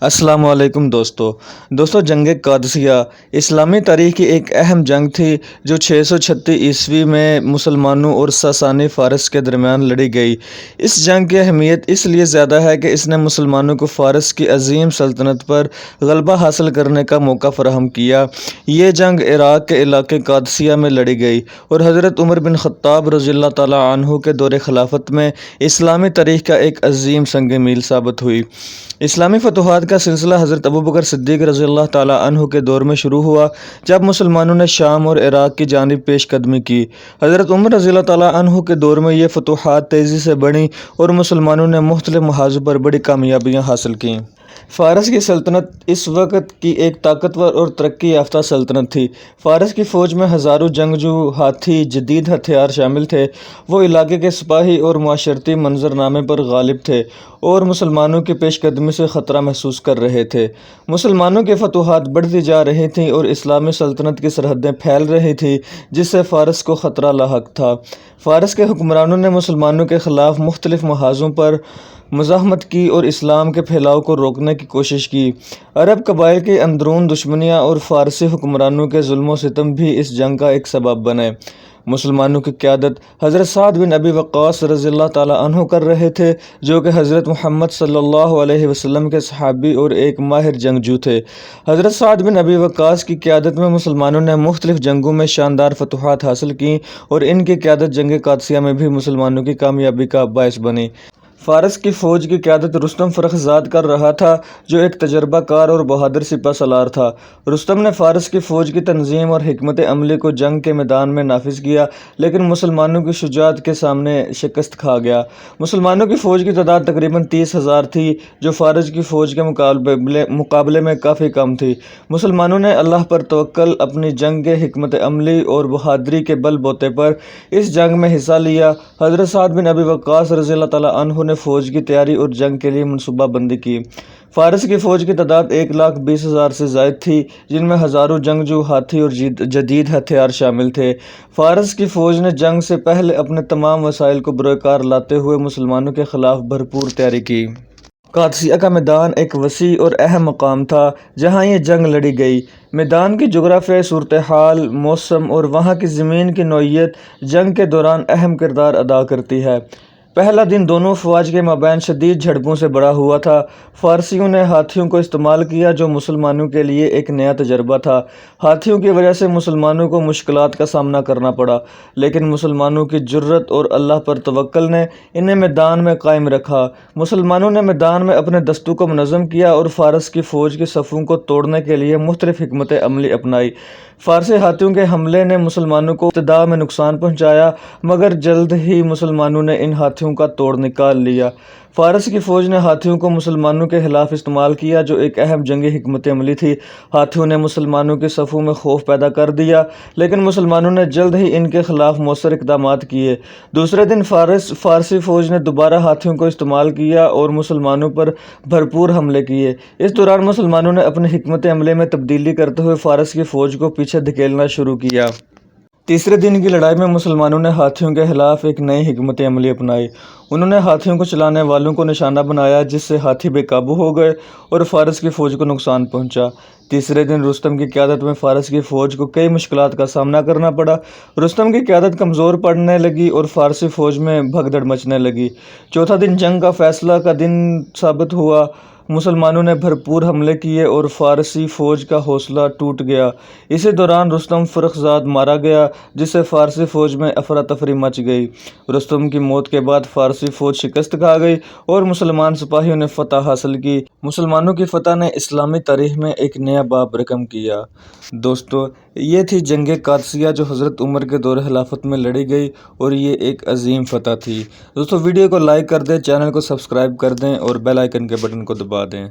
السلام علیکم دوستو جنگ قادسیہ اسلامی تاریخ کی ایک اہم جنگ تھی جو 636 عیسوی میں مسلمانوں اور ساسانی فارس کے درمیان لڑی گئی۔ اس جنگ کی اہمیت اس لیے زیادہ ہے کہ اس نے مسلمانوں کو فارس کی عظیم سلطنت پر غلبہ حاصل کرنے کا موقع فراہم کیا۔ یہ جنگ عراق کے علاقے قادسیہ میں لڑی گئی اور حضرت عمر بن خطاب رضی اللہ تعالیٰ عنہ کے دور خلافت میں اسلامی تاریخ کا ایک عظیم سنگ میل ثابت ہوئی۔ اسلامی فتوحات کا سلسلہ حضرت ابوبکر صدیق رضی اللہ تعالیٰ عنہ کے دور میں شروع ہوا، جب مسلمانوں نے شام اور عراق کی جانب پیش قدمی کی۔ حضرت عمر رضی اللہ تعالیٰ عنہ کے دور میں یہ فتوحات تیزی سے بڑھیں اور مسلمانوں نے مختلف محاذوں پر بڑی کامیابیاں حاصل کیں۔ فارس کی سلطنت اس وقت کی ایک طاقتور اور ترقی یافتہ سلطنت تھی۔ فارس کی فوج میں ہزاروں جنگجو، ہاتھی، جدید ہتھیار شامل تھے۔ وہ علاقے کے سپاہی اور معاشرتی منظرنامے پر غالب تھے اور مسلمانوں کی پیش قدمی سے خطرہ محسوس کر رہے تھے۔ مسلمانوں کی فتوحات بڑھتی جا رہی تھیں اور اسلامی سلطنت کی سرحدیں پھیل رہی تھیں، جس سے فارس کو خطرہ لاحق تھا۔ فارس کے حکمرانوں نے مسلمانوں کے خلاف مختلف محاذوں پر مزاحمت کی اور اسلام کے پھیلاؤ کو روکنے کی کوشش کی۔ عرب قبائل کی اندرون دشمنیاں اور فارسی حکمرانوں کے ظلم و ستم بھی اس جنگ کا ایک سبب بنے۔ مسلمانوں کی قیادت حضرت سعد بن ابی وقاص رضی اللہ تعالیٰ عنہ کر رہے تھے، جو کہ حضرت محمد صلی اللہ علیہ وسلم کے صحابی اور ایک ماہر جنگجو تھے۔ حضرت سعد بن ابی وقاص کی قیادت میں مسلمانوں نے مختلف جنگوں میں شاندار فتوحات حاصل کیں اور ان کی قیادت جنگ قادسیہ میں بھی مسلمانوں کی کامیابی کا باعث بنی۔ فارس کی فوج کی قیادت رستم فرخزاد کر رہا تھا، جو ایک تجربہ کار اور بہادر سپہ سالار تھا۔ رستم نے فارس کی فوج کی تنظیم اور حکمت عملی کو جنگ کے میدان میں نافذ کیا، لیکن مسلمانوں کی شجاعت کے سامنے شکست کھا گیا۔ مسلمانوں کی فوج کی تعداد تقریباً 30,000 تھی، جو فارس کی فوج کے مقابلے میں کافی کم تھی۔ مسلمانوں نے اللہ پر توکل، اپنی جنگ کے حکمت عملی اور بہادری کے بل بوتے پر اس جنگ میں حصہ لیا۔ حضرت سعد بن ابی وقاص رضی اللہ تعالیٰ عنہ نے فوج کی تیاری اور جنگ کے لیے منصوبہ بندی کی۔ فارس کی فوج کی تعداد 1,20,000 سے زائد تھی، جن میں ہزاروں جنگجو، ہاتھی اور جدید ہتھیار شامل تھے۔ فارس کی فوج نے جنگ سے پہلے اپنے تمام وسائل کو بروئے کار لاتے ہوئے مسلمانوں کے خلاف بھرپور تیاری کی۔ قادسیہ کا میدان ایک وسیع اور اہم مقام تھا جہاں یہ جنگ لڑی گئی۔ میدان کی جغرافیائی صورتحال، موسم اور وہاں کی زمین کی نوعیت جنگ کے دوران اہم کردار ادا کرتی ہے۔ پہلا دن دونوں افواج کے مابین شدید جھڑپوں سے بھرا ہوا تھا۔ فارسیوں نے ہاتھیوں کو استعمال کیا، جو مسلمانوں کے لیے ایک نیا تجربہ تھا۔ ہاتھیوں کی وجہ سے مسلمانوں کو مشکلات کا سامنا کرنا پڑا، لیکن مسلمانوں کی جرأت اور اللہ پر توکل نے انہیں میدان میں قائم رکھا۔ مسلمانوں نے میدان میں اپنے دستوں کو منظم کیا اور فارس کی فوج کی صفوں کو توڑنے کے لیے مختلف حکمت عملی اپنائی۔ فارسی ہاتھیوں کے حملے نے مسلمانوں کو ابتدا میں نقصان پہنچایا، مگر جلد ہی مسلمانوں نے ان ہاتھیوں کا توڑ نکال لیا۔ فارس کی فوج نے ہاتھیوں کو مسلمانوں کے خلاف استعمال کیا، جو ایک اہم جنگی حکمت عملی تھی۔ ہاتھیوں نے مسلمانوں کی صفوں میں خوف پیدا کر دیا، لیکن مسلمانوں نے جلد ہی ان کے خلاف مؤثر اقدامات کیے۔ دوسرے دن فارسی فوج نے دوبارہ ہاتھیوں کو استعمال کیا اور مسلمانوں پر بھرپور حملے کیے۔ اس دوران مسلمانوں نے اپنی حکمت عملی میں تبدیلی کرتے ہوئے فارس کی فوج کو پیچھے دھکیلنا شروع کیا۔ تیسرے دن کی لڑائی میں مسلمانوں نے ہاتھیوں کے خلاف ایک نئی حکمت عملی اپنائی۔ انہوں نے ہاتھیوں کو چلانے والوں کو نشانہ بنایا، جس سے ہاتھی بے قابو ہو گئے اور فارس کی فوج کو نقصان پہنچا۔ تیسرے دن رستم کی قیادت میں فارس کی فوج کو کئی مشکلات کا سامنا کرنا پڑا۔ رستم کی قیادت کمزور پڑنے لگی اور فارسی فوج میں بھگدڑ مچنے لگی۔ چوتھا دن جنگ کا فیصلہ کا دن ثابت ہوا۔ مسلمانوں نے بھرپور حملے کیے اور فارسی فوج کا حوصلہ ٹوٹ گیا۔ اسی دوران رستم فرخزاد مارا گیا، جس سے فارسی فوج میں افراتفری مچ گئی۔ رستم کی موت کے بعد فارسی فوج شکست کھا گئی اور مسلمان سپاہیوں نے فتح حاصل کی۔ مسلمانوں کی فتح نے اسلامی تاریخ میں ایک نیا باب رقم کیا۔ دوستو، یہ تھی جنگ قادسیہ جو حضرت عمر کے دور خلافت میں لڑی گئی اور یہ ایک عظیم فتح تھی۔ دوستو، ویڈیو کو لائک کر دیں، چینل کو سبسکرائب کر دیں اور بیل آئیکن کے بٹن کو دبا دیں۔